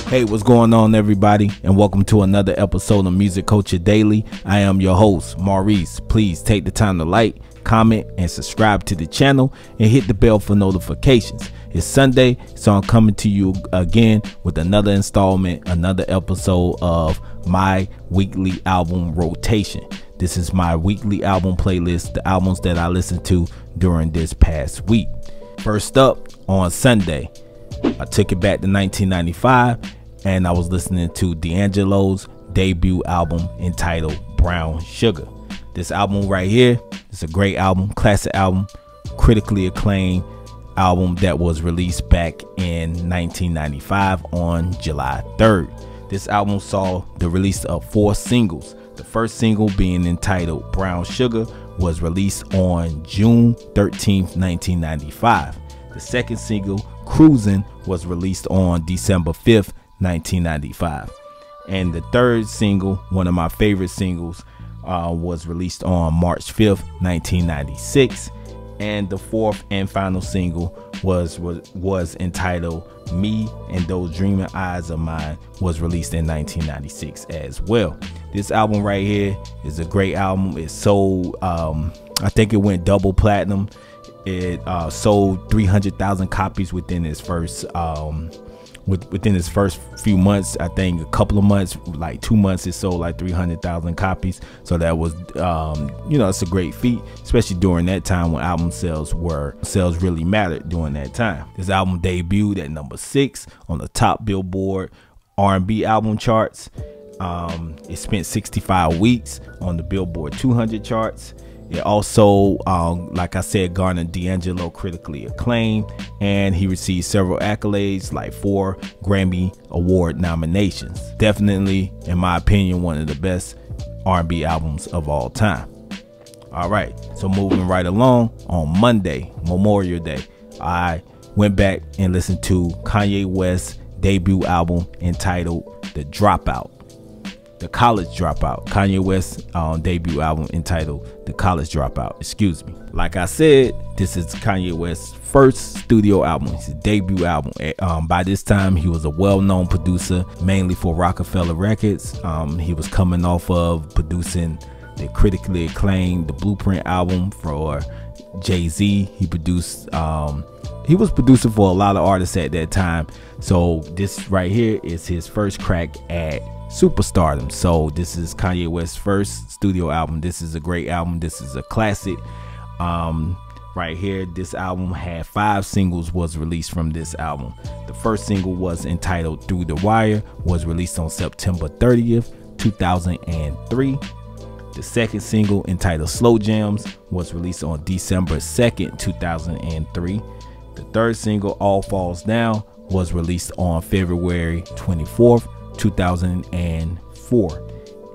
Hey, what's going on, everybody, and welcome to another episode of Music Culture Daily. I am your host, Maurice. Please take the time to like, comment, and subscribe to the channel and hit the bell for notifications. It's Sunday, so I'm coming to you again with another installment, another episode of my weekly album rotation. This is my weekly album playlist, the albums that I listened to during this past week. First up, on Sunday, I took it back to 1995 and I was listening to D'Angelo's debut album entitled Brown Sugar. This album right here is a great album, classic album, critically acclaimed album that was released back in 1995 on July 3rd. This album saw the release of 4 singles. The first single, being entitled Brown Sugar, was released on June 13th, 1995. The second single, Cruising, was released on December 5th, 1995. And the third single, one of my favorite singles, was released on March 5th, 1996. And the fourth and final single was entitled Me and Those Dreaming Eyes of Mine, was released in 1996 as well. This album right here is a great album. It sold, I think it went double platinum. It sold 300,000 copies within its first few months. I think a couple of months, like 2 months, it sold like 300,000 copies. So that was, it's a great feat, especially during that time when album sales really mattered during that time. This album debuted at number 6 on the top Billboard R&B album charts. It spent 65 weeks on the Billboard 200 charts. It also, like I said, garnered D'Angelo critically acclaim, and he received several accolades, like 4 Grammy Award nominations. Definitely, in my opinion, one of the best R&B albums of all time. All right, so moving right along, on Monday, Memorial Day, I went back and listened to Kanye West's debut album entitled The Dropout. The College Dropout. Kanye West's debut album entitled The College Dropout. Excuse me. Like I said, this is Kanye West's first studio album. It's his debut album. By this time, he was a well-known producer, mainly for Rockefeller Records. He was coming off of producing the critically acclaimed The Blueprint album for Jay-Z. He was producing for a lot of artists at that time. So this right here is his first crack at superstardom. So this is Kanye West's first studio album. This is a great album. This is a classic. Right here, this album had 5 singles was released from this album. The first single was entitled Through the Wire, was released on September 30th, 2003. The second single, entitled Slow Jams, was released on December 2nd, 2003. The third single, All Falls Down, was released on February 24th, 2004.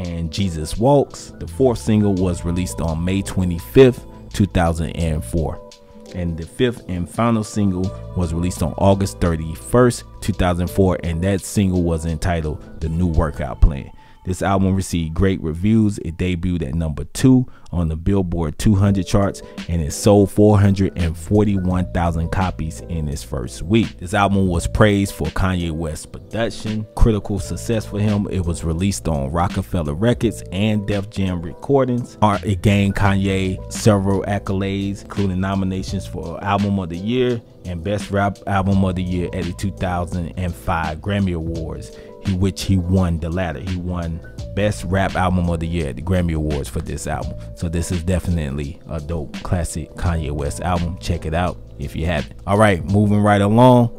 And Jesus Walks, the fourth single, was released on May 25th, 2004. And the fifth and final single was released on August 31st, 2004, and that single was entitled The New Workout Plan. This album received great reviews. It debuted at number 2 on the Billboard 200 charts, and it sold 441,000 copies in its first week. This album was praised for Kanye West's production, critical success for him. It was released on Rockefeller Records and Def Jam Recordings. It gained Kanye several accolades, including nominations for Album of the Year and Best Rap Album of the Year at the 2005 Grammy Awards, which he won the latter. He won Best Rap Album of the Year at the Grammy Awards for this album. So this is definitely a dope classic Kanye West album. Check it out if you haven't. All right, moving right along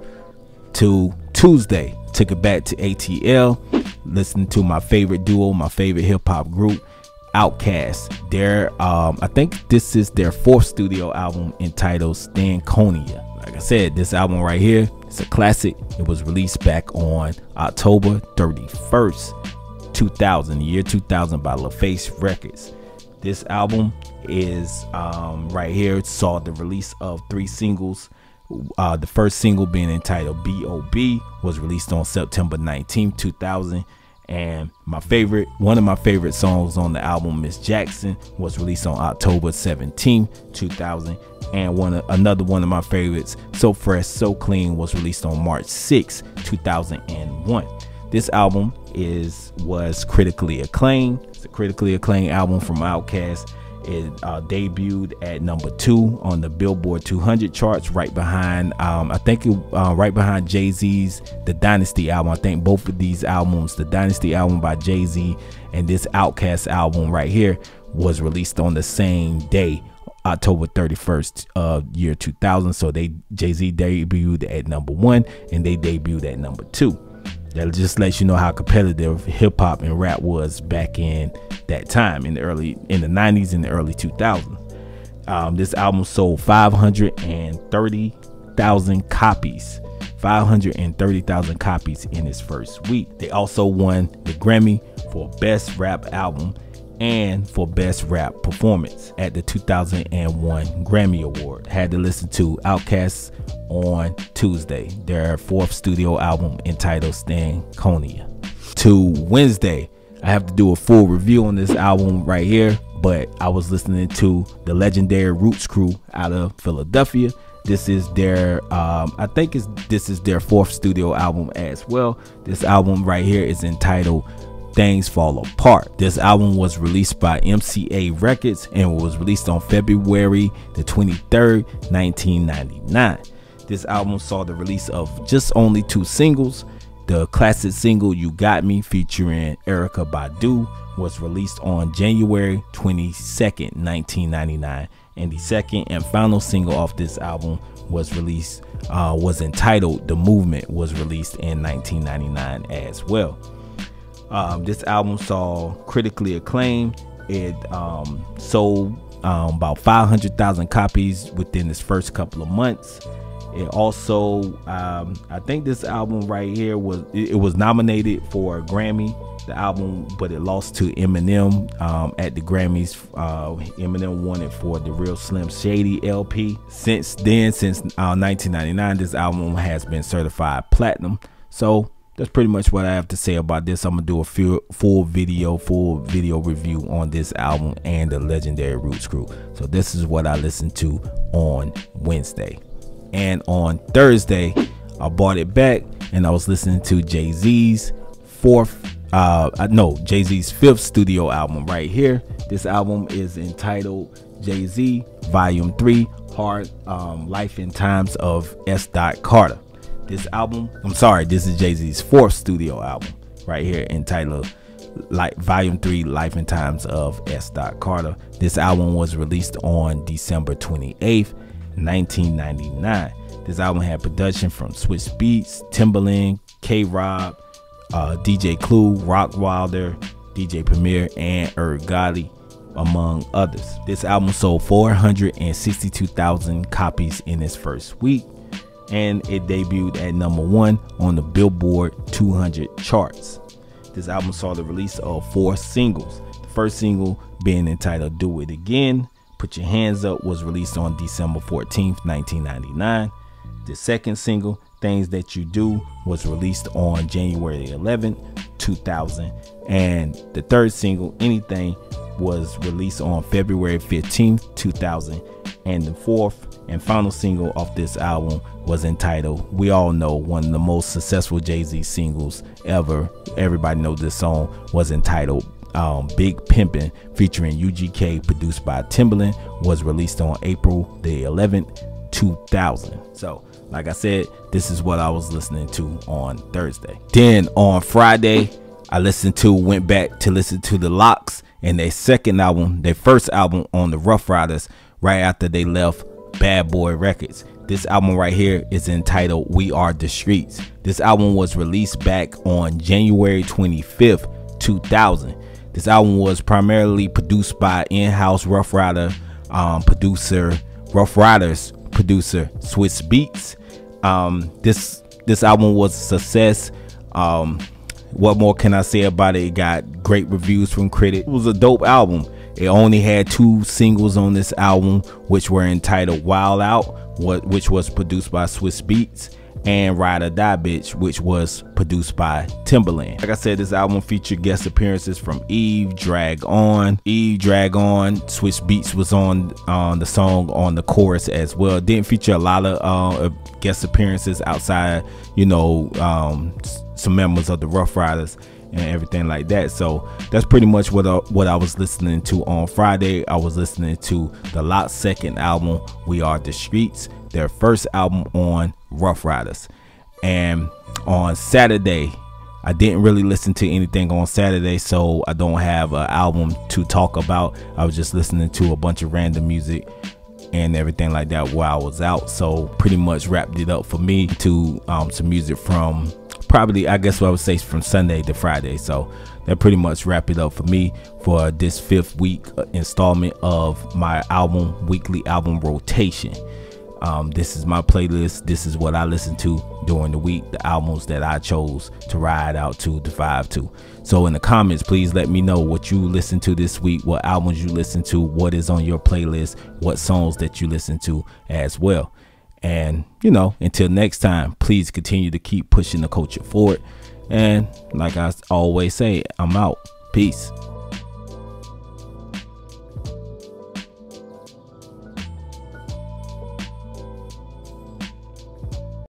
to Tuesday. Took it back to ATL, listening to my favorite duo, my favorite hip-hop group, Outkast. I think this is their 4th studio album entitled Stankonia. Like I said, this album right here, it's a classic. It was released back on October 31st, 2000, the year 2000, by LaFace Records. This album is right here. It saw the release of 3 singles. The first single, being entitled B.O.B., was released on September 19th, 2000. And one of my favorite songs on the album, Miss Jackson, was released on October 17, 2000. And another one of my favorites, So Fresh, So Clean, was released on March 6, 2001. This album was critically acclaimed. It's a critically acclaimed album from Outkast. It debuted at number 2 on the Billboard 200 charts, right behind right behind Jay-Z's The Dynasty album. I think both of these albums, the Dynasty album by Jay-Z and this Outkast album right here, was released on the same day, October 31st of year 2000. So Jay-Z debuted at number 1 and they debuted at number 2. That just lets you know how competitive hip hop and rap was back in that time, in the 90s and the early 2000s. This album sold 530,000 copies. 530,000 copies in its first week. They also won the Grammy for Best Rap Album and for Best Rap Performance at the 2001 Grammy Award. Had to listen to Outkast on Tuesday, their 4th studio album entitled Stankonia. To Wednesday, I have to do a full review on this album right here, but I was listening to the legendary Roots Crew out of Philadelphia. This is their this is their 4th studio album as well. This album right here is entitled Things Fall Apart. This album was released by MCA Records and was released on February the 23rd, 1999. This album saw the release of just only 2 singles. The classic single You Got Me featuring Erykah Badu was released on January 22nd, 1999, and the second and final single off this album was entitled The Movement, was released in 1999 as well. This album saw critically acclaim. It sold about 500,000 copies within its first couple of months. It also, I think this album right here was nominated for a Grammy, the album, but it lost to Eminem at the Grammys. Eminem won it for the Real Slim Shady LP. Since then, since 1999, this album has been certified platinum. So that's pretty much what I have to say about this. I'm gonna do a full video review on this album and the legendary Roots Crew. So this is what I listened to on Wednesday. And on Thursday, I bought it back and I was listening to Jay-Z's 5th studio album right here. This album is entitled Jay-Z Volume 3, Hard Life and Times of S.Carter. This is Jay-Z's 4th studio album right here, entitled Volume 3, Life and Times of S.Carter. This album was released on December 28th, 1999. This album had production from Swizz Beatz, Timbaland, K-Rob, DJ Clue, Rock Wilder, DJ Premier, and Gotti, among others. This album sold 462,000 copies in its first week, and it debuted at number 1 on the Billboard 200 charts. This album saw the release of 4 singles. The first single being entitled Do It Again, Put Your Hands Up, was released on December 14th, 1999. The second single, Things That You Do, was released on January 11th, 2000. And the third single, Anything, was released on February 15th, 2000. And the fourth and final single off this album was entitled We All Know, one of the most successful Jay-Z singles ever. Everybody knows this song, was entitled Big Pimpin', featuring UGK, produced by Timbaland, was released on April the 11th, 2000. So like I said, this is what I was listening to on Thursday. Then on Friday, I went back to listen to the Lox and their second album, their first album on the Rough Riders, right after they left Bad Boy Records. This album right here is entitled We Are the Streets. This album was released back on January 25th, 2000. This album was primarily produced by in-house Rough Riders producer Swizz Beatz. This album was a success. What more can I say about it? It got great reviews from critics. It was a dope album. It only had 2 singles on this album, which were entitled Wild Out, which was produced by Swizz Beatz, and Ride or Die Bitch, which was produced by Timbaland. Like I said, this album featured guest appearances from Eve, Drag On, Switch Beats was on the song on the chorus as well. Didn't feature a lot of guest appearances outside, you know, some members of the Rough Riders and everything like that. So that's pretty much what I was listening to on Friday. I was listening to the Lot's second album, We Are the Streets, their first album on Rough Riders. And on Saturday, I didn't really listen to anything on Saturday, so I don't have an album to talk about. I was just listening to a bunch of random music and everything like that while I was out. So pretty much wrapped it up for me to some music from probably, I guess what I would say, from Sunday to Friday. So that pretty much wrapped it up for me for this 5th week installment of my weekly album rotation. This is my playlist. This is what I listen to during the week, the albums that I chose to ride out to vibe to. So in the comments, please let me know what you listen to this week, what albums you listen to, what is on your playlist, what songs that you listen to as well. And, you know, until next time, please continue to keep pushing the culture forward. And like I always say, I'm out. Peace.